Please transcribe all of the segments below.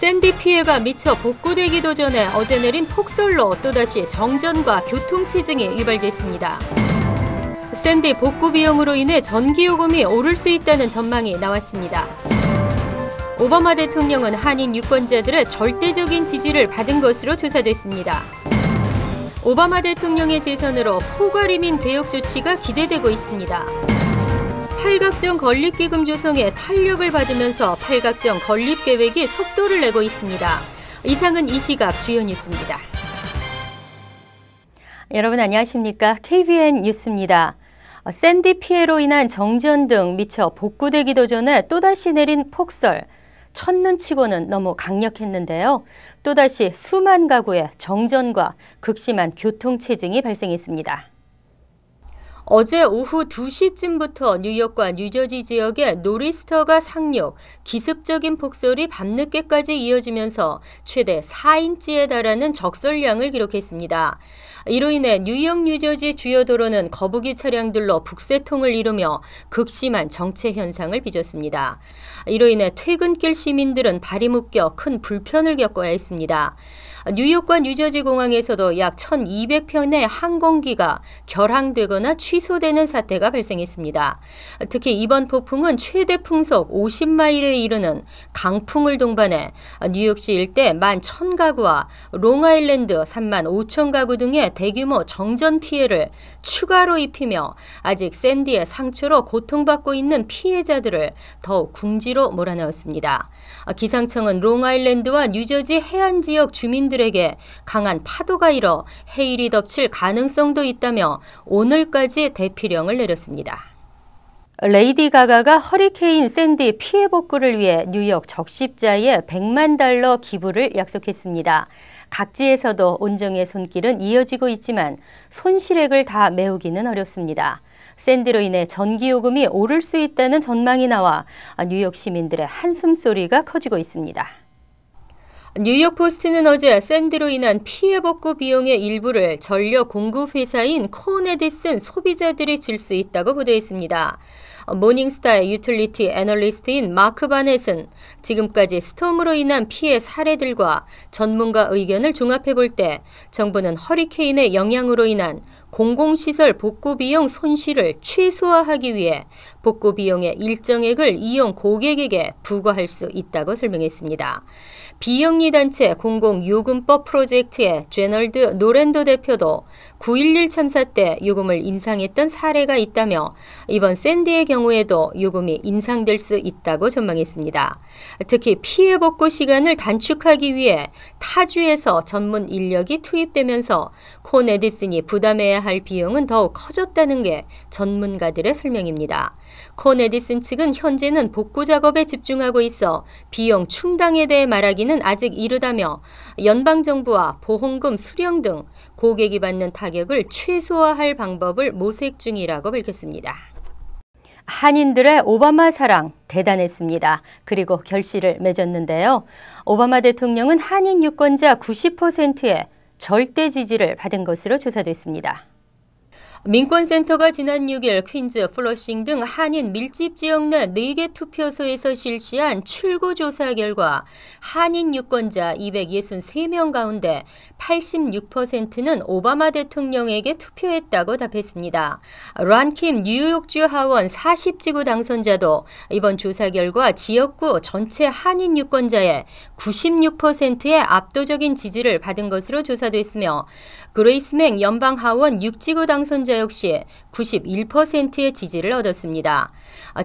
샌디 피해가 미처 복구되기도 전에 어제 내린 폭설로 또다시 정전과 교통체증이 유발됐습니다. 샌디 복구 비용으로 인해 전기요금이 오를 수 있다는 전망이 나왔습니다. 오바마 대통령은 한인 유권자들의 절대적인 지지를 받은 것으로 조사됐습니다. 오바마 대통령의 재선으로 포괄 이민 대역 조치가 기대되고 있습니다. 팔각정 건립기금 조성에 탄력을 받으면서 팔각정 건립 계획이 속도를 내고 있습니다. 이상은 이 시각 주요 뉴스입니다. 여러분 안녕하십니까? KBN 뉴스입니다. 샌디 피해로 인한 정전 등 미처 복구되기도 전에 또다시 내린 폭설. 첫눈치고는 너무 강력했는데요. 또다시 수만 가구에 정전과 극심한 교통체증이 발생했습니다. 어제 오후 2시쯤부터 뉴욕과 뉴저지 지역에 노리스터가 상륙, 기습적인 폭설이 밤늦게까지 이어지면서 최대 4인치에 달하는 적설량을 기록했습니다. 이로 인해 뉴욕, 뉴저지 주요 도로는 거북이 차량들로 북새통을 이루며 극심한 정체 현상을 빚었습니다. 이로 인해 퇴근길 시민들은 발이 묶여 큰 불편을 겪어야 했습니다. 뉴욕과 뉴저지 공항에서도 약 1,200편의 항공기가 결항되거나 취소되는 사태가 발생했습니다. 특히 이번 폭풍은 최대 풍속 50마일에 이르는 강풍을 동반해 뉴욕시 일대 11,000가구와 롱아일랜드 35,000가구 등의 대규모 정전 피해를 추가로 입히며 아직 샌디의 상처로 고통받고 있는 피해자들을 더욱 궁지로 몰아넣었습니다. 기상청은 롱아일랜드와 뉴저지 해안 지역 주민들에게 강한 파도가 일어 해일이 덮칠 가능성도 있다며 오늘까지 대피령을 내렸습니다. 레이디 가가가 허리케인 샌디 피해 복구를 위해 뉴욕 적십자에 $1,000,000 기부를 약속했습니다. 각지에서도 온정의 손길은 이어지고 있지만 손실액을 다 메우기는 어렵습니다. 샌디로 인해 전기요금이 오를 수 있다는 전망이 나와 뉴욕 시민들의 한숨소리가 커지고 있습니다. 뉴욕 포스트는 어제 샌디로 인한 피해 복구 비용의 일부를 전력 공급 회사인 콘에디슨 소비자들이 질 수 있다고 보도했습니다. 모닝스타의 유틸리티 애널리스트인 마크 바넷은 지금까지 스톰으로 인한 피해 사례들과 전문가 의견을 종합해 볼 때 정부는 허리케인의 영향으로 인한 공공시설 복구 비용 손실을 최소화하기 위해 복구 비용의 일정액을 이용 고객에게 부과할 수 있다고 설명했습니다. 비영리 단체 공공요금법 프로젝트의 제널드 노랜도 대표도 9.11 참사 때 요금을 인상했던 사례가 있다며 이번 샌디의 경우에도 요금이 인상될 수 있다고 전망했습니다. 특히 피해 복구 시간을 단축하기 위해 타주에서 전문 인력이 투입되면서 콘 에디슨이 부담해야 할 비용은 더욱 커졌다는 게 전문가들의 설명입니다. 콘 에디슨 측은 현재는 복구 작업에 집중하고 있어 비용 충당에 대해 말하기는 아직 이르다며 연방정부와 보험금 수령 등 고객이 받는 타격을 최소화할 방법을 모색 중이라고 밝혔습니다. 한인들의 오바마 사랑 대단했습니다. 그리고 결실을 맺었는데요. 오바마 대통령은 한인 유권자 90%의 절대 지지를 받은 것으로 조사됐습니다. 민권센터가 지난 6일 퀸즈, 플러싱 등 한인 밀집 지역 내 4개 투표소에서 실시한 출구조사 결과 한인 유권자 263명 가운데 86%는 오바마 대통령에게 투표했다고 답했습니다. 란킴 뉴욕주 하원 40지구 당선자도 이번 조사 결과 지역구 전체 한인 유권자의 96%의 압도적인 지지를 받은 것으로 조사됐으며 그레이스 맥 연방 하원 6지구 당선자 역시 91%의 지지를 얻었습니다.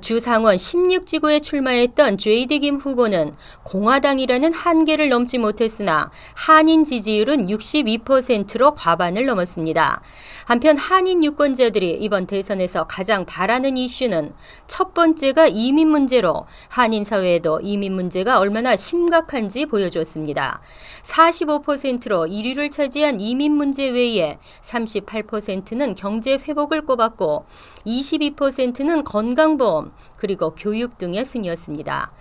주 상원 16지구에 출마했던 제이디 김 후보는 공화당이라는 한계를 넘지 못했으나 한인 지지율은 62%로 과반을 넘었습니다. 한편 한인 유권자들이 이번 대선에서 가장 바라는 이슈는 첫 번째가 이민 문제로 한인 사회에도 이민 문제가 얼마나 심각한지 보여줬습니다. 45%로 1위를 차지한 이민 문제 외에 38%는 경제 회복을 꼽았고 22%는 건강보험 그리고 교육 등의 순이었습니다.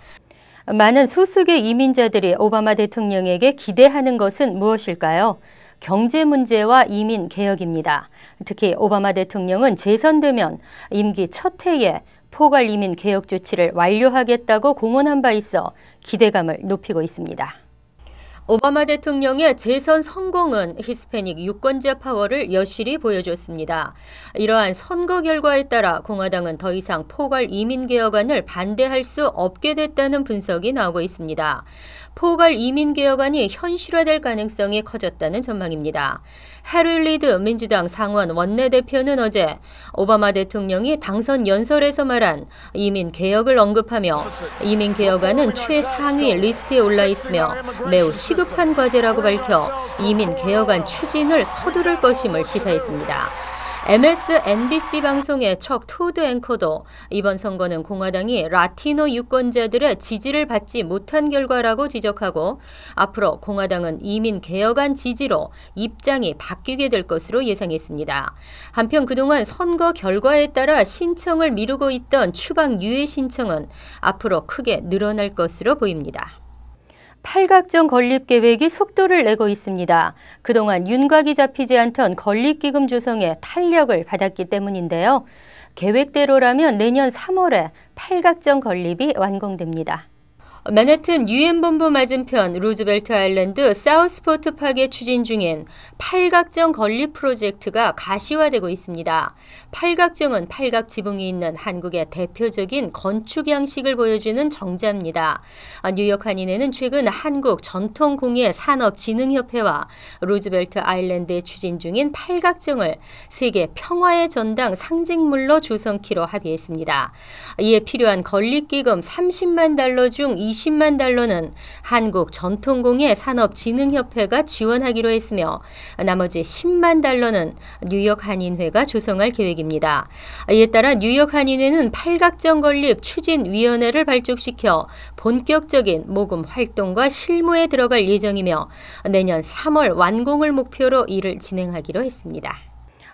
많은 소수의 이민자들이 오바마 대통령에게 기대하는 것은 무엇일까요? 경제 문제와 이민 개혁입니다. 특히 오바마 대통령은 재선되면 임기 첫 해에 포괄 이민 개혁 조치를 완료하겠다고 공언한 바 있어 기대감을 높이고 있습니다. 오바마 대통령의 재선 성공은 히스패닉 유권자 파워를 여실히 보여줬습니다. 이러한 선거 결과에 따라 공화당은 더 이상 포괄 이민개혁안을 반대할 수 없게 됐다는 분석이 나오고 있습니다. 포괄 이민개혁안이 현실화될 가능성이 커졌다는 전망입니다. 해리 리드 민주당 상원 원내대표는 어제 오바마 대통령이 당선 연설에서 말한 이민개혁을 언급하며 이민개혁안은 최상위 리스트에 올라 있으며 매우 시급한 과제라고 밝혀 이민개혁안 추진을 서두를 것임을 시사했습니다. MSNBC 방송의 척 토드 앵커도 이번 선거는 공화당이 라티노 유권자들의 지지를 받지 못한 결과라고 지적하고 앞으로 공화당은 이민 개혁안 지지로 입장이 바뀌게 될 것으로 예상했습니다. 한편 그동안 선거 결과에 따라 신청을 미루고 있던 추방 유예 신청은 앞으로 크게 늘어날 것으로 보입니다. 팔각정 건립 계획이 속도를 내고 있습니다. 그동안 윤곽이 잡히지 않던 건립기금 조성에 탄력을 받았기 때문인데요. 계획대로라면 내년 3월에 팔각정 건립이 완공됩니다. 맨해튼 유엔본부 맞은편 루즈벨트 아일랜드 사우스포트 파크에 추진 중인 팔각정 건립 프로젝트가 가시화되고 있습니다. 팔각정은 팔각 지붕이 있는 한국의 대표적인 건축 양식을 보여주는 정자입니다. 뉴욕 한인회는 최근 한국 전통공예 산업진흥협회와 루즈벨트 아일랜드에 추진 중인 팔각정을 세계 평화의 전당 상징물로 조성키로 합의했습니다. 이에 필요한 건립기금 30만 달러 중 20만 달러는 한국 전통공예 산업진흥협회가 지원하기로 했으며 나머지 10만 달러는 뉴욕 한인회가 조성할 계획입니다. 이에 따라 뉴욕 한인회는 팔각정 건립 추진위원회를 발족시켜 본격적인 모금 활동과 실무에 들어갈 예정이며 내년 3월 완공을 목표로 일을 진행하기로 했습니다.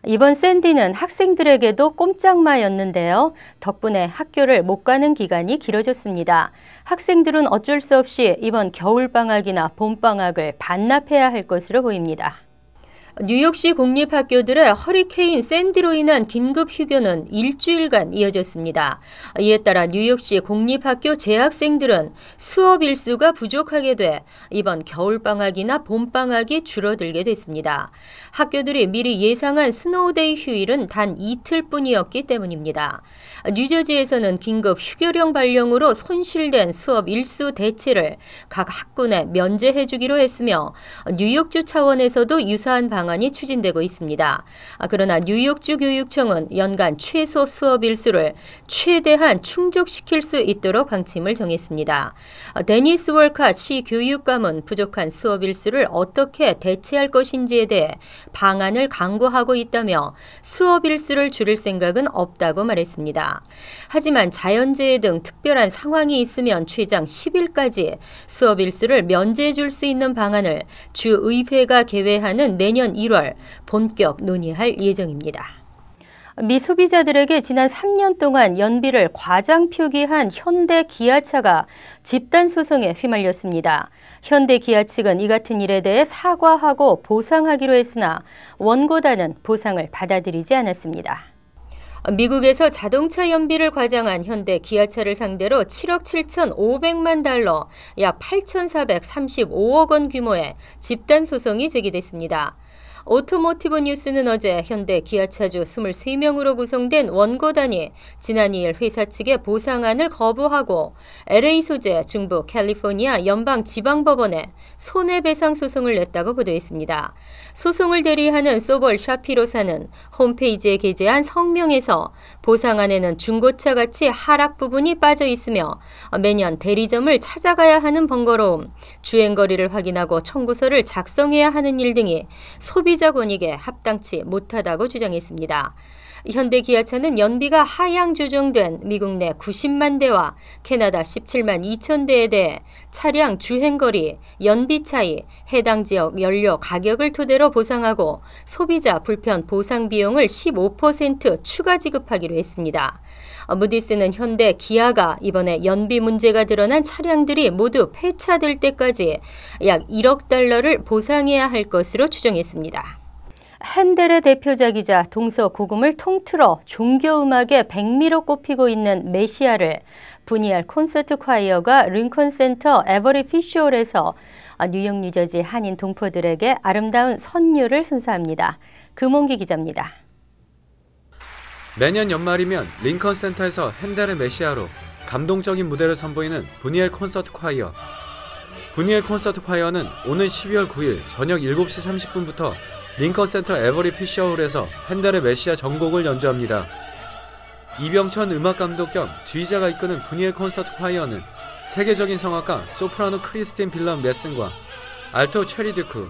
이번 샌디는 학생들에게도 꼼짝마였는데요. 덕분에 학교를 못 가는 기간이 길어졌습니다. 학생들은 어쩔 수 없이 이번 겨울방학이나 봄방학을 반납해야 할 것으로 보입니다. 뉴욕시 공립학교들의 허리케인 샌디로 인한 긴급 휴교는 일주일간 이어졌습니다. 이에 따라 뉴욕시 공립학교 재학생들은 수업 일수가 부족하게 돼 이번 겨울방학이나 봄방학이 줄어들게 됐습니다. 학교들이 미리 예상한 스노우데이 휴일은 단 이틀뿐이었기 때문입니다. 뉴저지에서는 긴급 휴교령 발령으로 손실된 수업 일수 대체를 각 학군에 면제해주기로 했으며 뉴욕주 차원에서도 유사한 방안이 추진되고 있습니다. 그러나 뉴욕주 교육청은 연간 최소 수업 일수를 최대한 충족시킬 수 있도록 방침을 정했습니다. 데니스 월카 시 교육감은 부족한 수업 일수를 어떻게 대체할 것인지에 대해 방안을 강구하고 있다며 수업 일수를 줄일 생각은 없다고 말했습니다. 하지만 자연재해 등 특별한 상황이 있으면 최장 10일까지 수업 일수를 면제해 줄 수 있는 방안을 주의회가 개회하는 내년 1월 본격 논의할 예정입니다. 미 소비자들에게 지난 3년 동안 연비를 과장 표기한 현대 기아차가 집단 소송에 휘말렸습니다. 현대 기아 측은 이 같은 일에 대해 사과하고 보상하기로 했으나 원고단은 보상을 받아들이지 않았습니다. 미국에서 자동차 연비를 과장한 현대 기아차를 상대로 7억 7,500만 달러, 약 8,435억 원 규모의 집단 소송이 제기됐습니다. 오토모티브 뉴스는 어제 현대 기아차주 23명으로 구성된 원고단이 지난 2일 회사 측의 보상안을 거부하고 LA 소재 중부 캘리포니아 연방지방법원에 손해배상 소송을 냈다고 보도했습니다. 소송을 대리하는 소벌 샤피로사는 홈페이지에 게재한 성명에서 보상안에는 중고차 가치 하락 부분이 빠져 있으며 매년 대리점을 찾아가야 하는 번거로움, 주행거리를 확인하고 청구서를 작성해야 하는 일 등이 소비자 권익에 합당치 못하다고 주장했습니다. 현대 기아차는 연비가 하향 조정된 미국 내 90만 대와 캐나다 17만 2천 대에 대해 차량 주행거리, 연비 차이, 해당 지역 연료 가격을 토대로 보상하고 소비자 불편 보상 비용을 15% 추가 지급하기로 했습니다. 무디스는 현대 기아가 이번에 연비 문제가 드러난 차량들이 모두 폐차될 때까지 약 1억 달러를 보상해야 할 것으로 추정했습니다. 핸델의 대표작이자 동서고금을 통틀어 종교음악의 백미로 꼽히고 있는 메시아를 분이할 콘서트 콰이어가 링컨 센터 에버리 피쇼홀에서 뉴욕, 뉴저지 한인 동포들에게 아름다운 선율을 선사합니다. 금홍기 기자입니다. 매년 연말이면 링컨 센터에서 핸델의 메시아로 감동적인 무대를 선보이는 부니엘 콘서트 콰이어. 부니엘 콘서트 콰이어는 오는 12월 9일 저녁 7시 30분부터 링컨 센터 에버리 피셔홀에서 핸델의 메시아 전곡을 연주합니다. 이병천 음악감독 겸 지휘자가 이끄는 부니엘 콘서트 콰이어는 세계적인 성악가 소프라노 크리스틴 빌런 메슨과 알토 체리 듀크,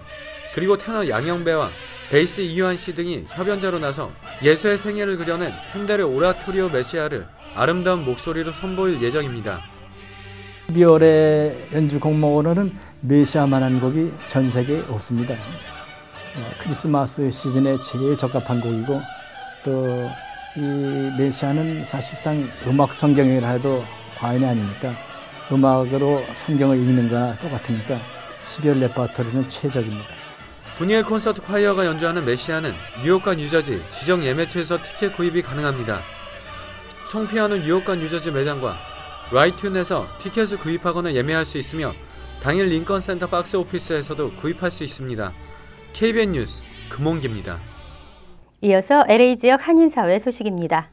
그리고 테너 양영배와 베이스 이유한 씨 등이 협연자로 나서 예수의 생애를 그려낸 핸델의 오라토리오 메시아를 아름다운 목소리로 선보일 예정입니다. 12월에 연주 곡목으로는 메시아만한 곡이 전 세계에 없습니다. 크리스마스 시즌에 제일 적합한 곡이고, 또 이 메시아는 사실상 음악 성경이라 해도 과언이 아니니까 음악으로 성경을 읽는 거나 똑같으니까 12월 레퍼토리는 최적입니다. 부니엘 콘서트 콰이어가 연주하는 메시아는 뉴욕과 뉴저지 지정 예매처에서 티켓 구입이 가능합니다. 송피아노 뉴욕과 뉴저지 매장과 라이튠에서 티켓을 구입하거나 예매할 수 있으며 당일 링컨 센터 박스 오피스에서도 구입할 수 있습니다. KBN 뉴스 금홍기입니다. 이어서 LA 지역 한인사회 소식입니다.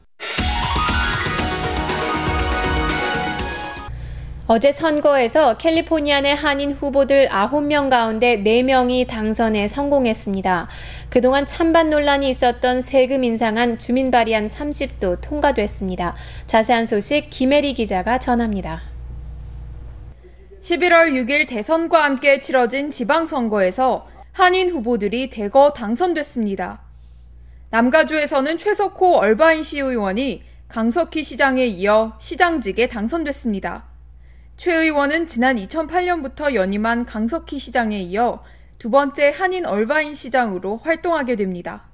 어제 선거에서 캘리포니아 내 한인 후보들 9명 가운데 4명이 당선에 성공했습니다. 그동안 찬반 논란이 있었던 세금 인상안 주민 발의안 30도 통과됐습니다. 자세한 소식 김혜리 기자가 전합니다. 11월 6일 대선과 함께 치러진 지방선거에서 한인 후보들이 대거 당선됐습니다. 남가주에서는 최석호 얼바인 시의원이 강석희 시장에 이어 시장직에 당선됐습니다. 최 의원은 지난 2008년부터 연임한 강석희 시장에 이어 두 번째 한인 얼바인 시장으로 활동하게 됩니다.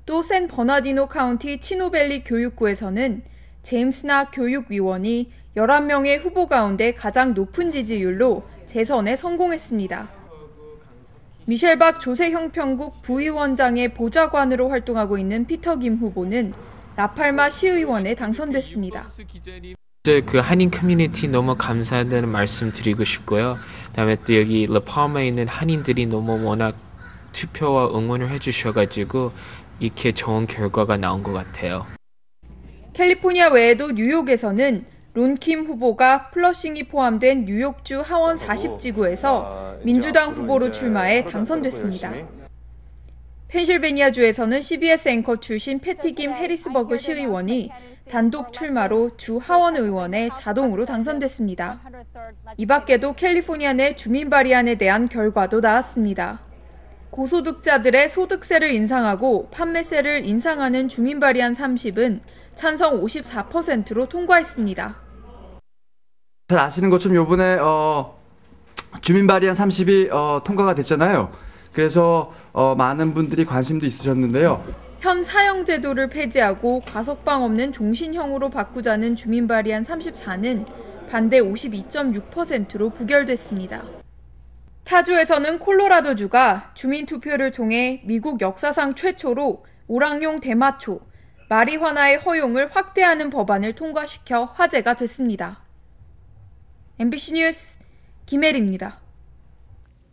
또 샌 버나디노 카운티 치노밸리 교육구에서는 제임스 나 교육위원이 11명의 후보 가운데 가장 높은 지지율로 재선에 성공했습니다. 미셸 박 조세형평국 부위원장의 보좌관으로 활동하고 있는 피터 김 후보는 라팔마 시의원에 당선됐습니다. 그 한인 커뮤니티 너무 감사하다는 말씀 드리고 싶고요. 그다음에 또 여기 라팔마에 있는 한인들이 너무 워낙 투표와 응원을 해주셔가지고 이렇게 좋은 결과가 나온 것 같아요. 캘리포니아 외에도 뉴욕에서는 론킴 후보가 플러싱이 포함된 뉴욕주 하원 40지구에서 민주당 후보로 출마해 당선됐습니다. 펜실베니아주에서는 CBS 앵커 출신 패티 김 해리스버그 시의원이 단독 출마로 주 하원 의원에 자동으로 당선됐습니다. 이 밖에도 캘리포니아 내 주민 발의안에 대한 결과도 나왔습니다. 고소득자들의 소득세를 인상하고 판매세를 인상하는 주민 발의안 30은 찬성 54%로 통과했습니다. 잘 아시는 것처럼 이번에 주민 발의안 30이 통과가 됐잖아요. 그래서 많은 분들이 관심도 있으셨는데요. 현 사형 제도를 폐지하고 가석방 없는 종신형으로 바꾸자는 주민 발의안 34는 반대 52.6%로 부결됐습니다. 타주에서는 콜로라도주가 주민투표를 통해 미국 역사상 최초로 오랑용 대마초, 마리화나의 허용을 확대하는 법안을 통과시켜 화제가 됐습니다. MBC 뉴스 김혜리입니다.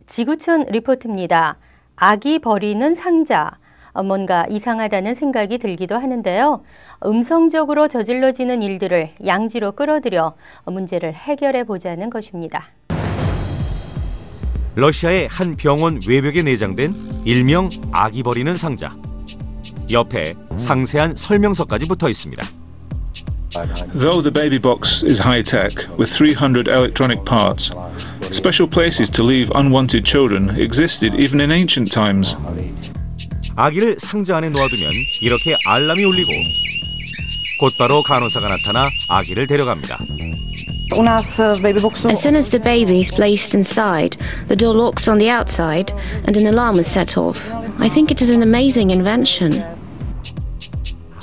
지구촌 리포트입니다. 아기 버리는 상자. 뭔가 이상하다는 생각이 들기도 하는데요. 음성적으로 저질러지는 일들을 양지로 끌어들여 문제를 해결해 보자는 것입니다. 러시아의 한 병원 외벽에 내장된 일명 아기 버리는 상자. 옆에 상세한 설명서까지 붙어 있습니다. Though the baby box is high-tech, with 300 electronic parts, special places to leave unwanted children existed even in ancient times. 아기를 상자 안에 놓아두면 이렇게 알람이 울리고 곧바로 간호사가 나타나 아기를 데려갑니다. As soon as the baby is placed inside, the door locks on the outside and an alarm is set off. I think it is an amazing invention.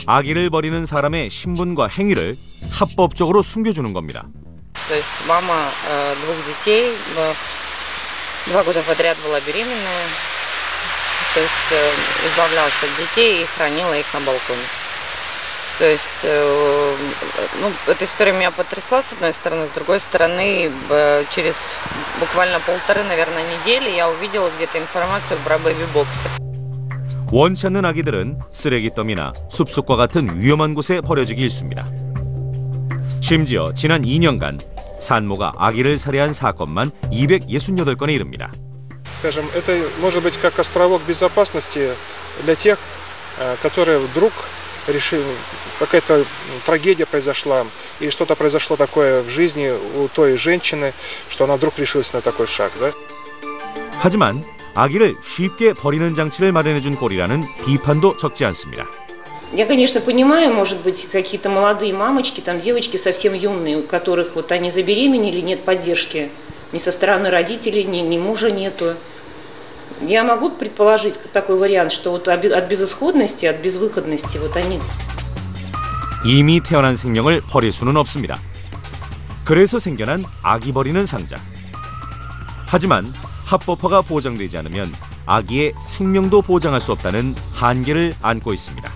아기를 버리는 사람의 신분과 행위를 합법적으로 숨겨주는 겁니다. То есть мама двух детей, 2 года подряд была беременная, то есть избавлялась от детей и хранила их на балконе. То есть, ну, эта история меня потрясла, с одной стороны. С другой стороны, через буквально 1,5, наверное, недели я увидела где-то информацию про бэби-боксы. 원치 않는 아기들은 쓰레기더미나 숲속과 같은 위험한 곳에 버려지기 일쑤입니다. 심지어 지난 2년간 산모가 아기를 살해한 사건만 268건에 이릅니다. Скажем, это может быть как островок безопасности для тех, которые вдруг решили, какая-то трагедия произошла, и что-то произошло такое в жизни у той женщины, что она вдруг решилась на такой шаг, да? 하지만 아기를 쉽게 버리는 장치를 마련해준 꼴이라는 비판도 적지 않습니다. Я, конечно, понимаю, может быть, какие-то молодые мамочки, там девочки совсем юные, у которых вот они забеременели, нет поддержки ни со стороны родителей, ни мужа нету. Я могу предположить такой вариант, что вот от безысходности, от безвыходности вот они. 이미 태어난 생명을 버릴 수는 없습니다. 그래서 생겨난 아기 버리는 상자. 하지만 합법화가 보장되지 않으면 아기의 생명도 보장할 수 없다는 한계를 안고 있습니다.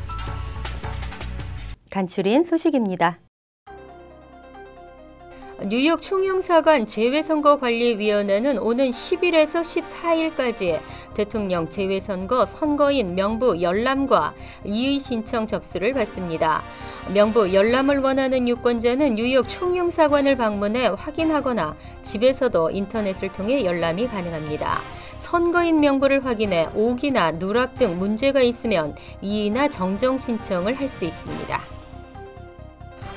간추린 소식입니다. 뉴욕 총영사관 재외선거관리위원회는 오는 10일에서 14일까지 대통령 재외선거 선거인 명부 열람과 이의 신청 접수를 받습니다. 명부 열람을 원하는 유권자는 뉴욕 총영사관을 방문해 확인하거나 집에서도 인터넷을 통해 열람이 가능합니다. 선거인 명부를 확인해 오기나 누락 등 문제가 있으면 이의나 정정 신청을 할 수 있습니다.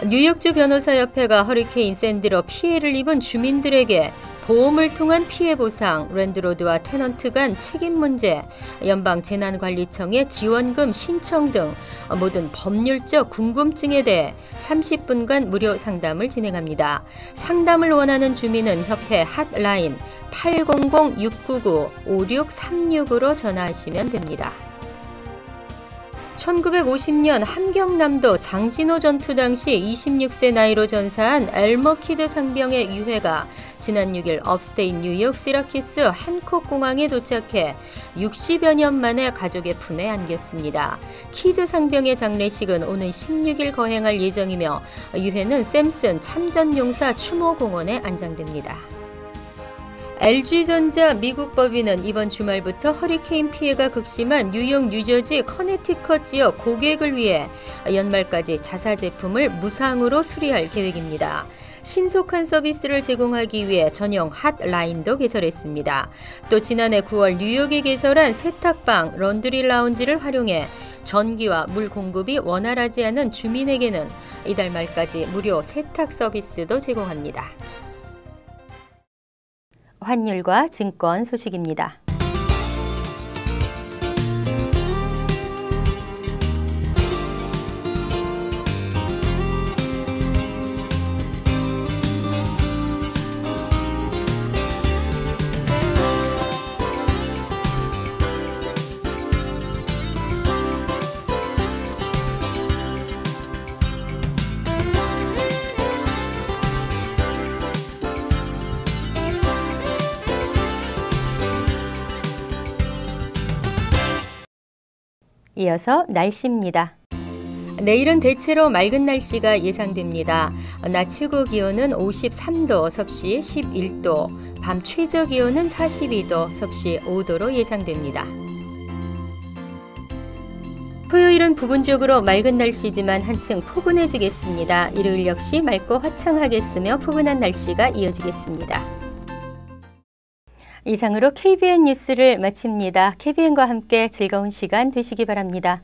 뉴욕주 변호사협회가 허리케인 샌디로 피해를 입은 주민들에게 보험을 통한 피해 보상, 랜드로드와 테넌트 간 책임 문제, 연방재난관리청의 지원금 신청 등 모든 법률적 궁금증에 대해 30분간 무료 상담을 진행합니다. 상담을 원하는 주민은 협회 핫라인 800-699-5636으로 전화하시면 됩니다. 1950년 함경남도 장진호 전투 당시 26세 나이로 전사한 엘머 키드 상병의 유해가 지난 6일 업스테이트 뉴욕 시라큐스 한콕 공항에 도착해 60여 년 만에 가족의 품에 안겼습니다. 키드 상병의 장례식은 오는 16일 거행할 예정이며 유해는 샘슨 참전용사 추모공원에 안장됩니다. LG전자 미국 법인은 이번 주말부터 허리케인 피해가 극심한 뉴욕, 뉴저지, 커네티컷 지역 고객을 위해 연말까지 자사 제품을 무상으로 수리할 계획입니다. 신속한 서비스를 제공하기 위해 전용 핫라인도 개설했습니다. 또 지난해 9월 뉴욕에 개설한 세탁방, 런드리 라운지를 활용해 전기와 물 공급이 원활하지 않은 주민에게는 이달 말까지 무료 세탁 서비스도 제공합니다. 환율과 증권 소식입니다. 이어서 날씨입니다. 내일은 대체로 맑은 날씨가 예상됩니다. 낮 최고 기온은 53도, 섭씨 11도, 밤 최저 기온은 42도, 섭씨 5도로 예상됩니다. 토요일은 부분적으로 맑은 날씨지만 한층 포근해지겠습니다. 일요일 역시 맑고 화창하겠으며 포근한 날씨가 이어지겠습니다. 이상으로 KBN 뉴스를 마칩니다. KBN과 함께 즐거운 시간 되시기 바랍니다.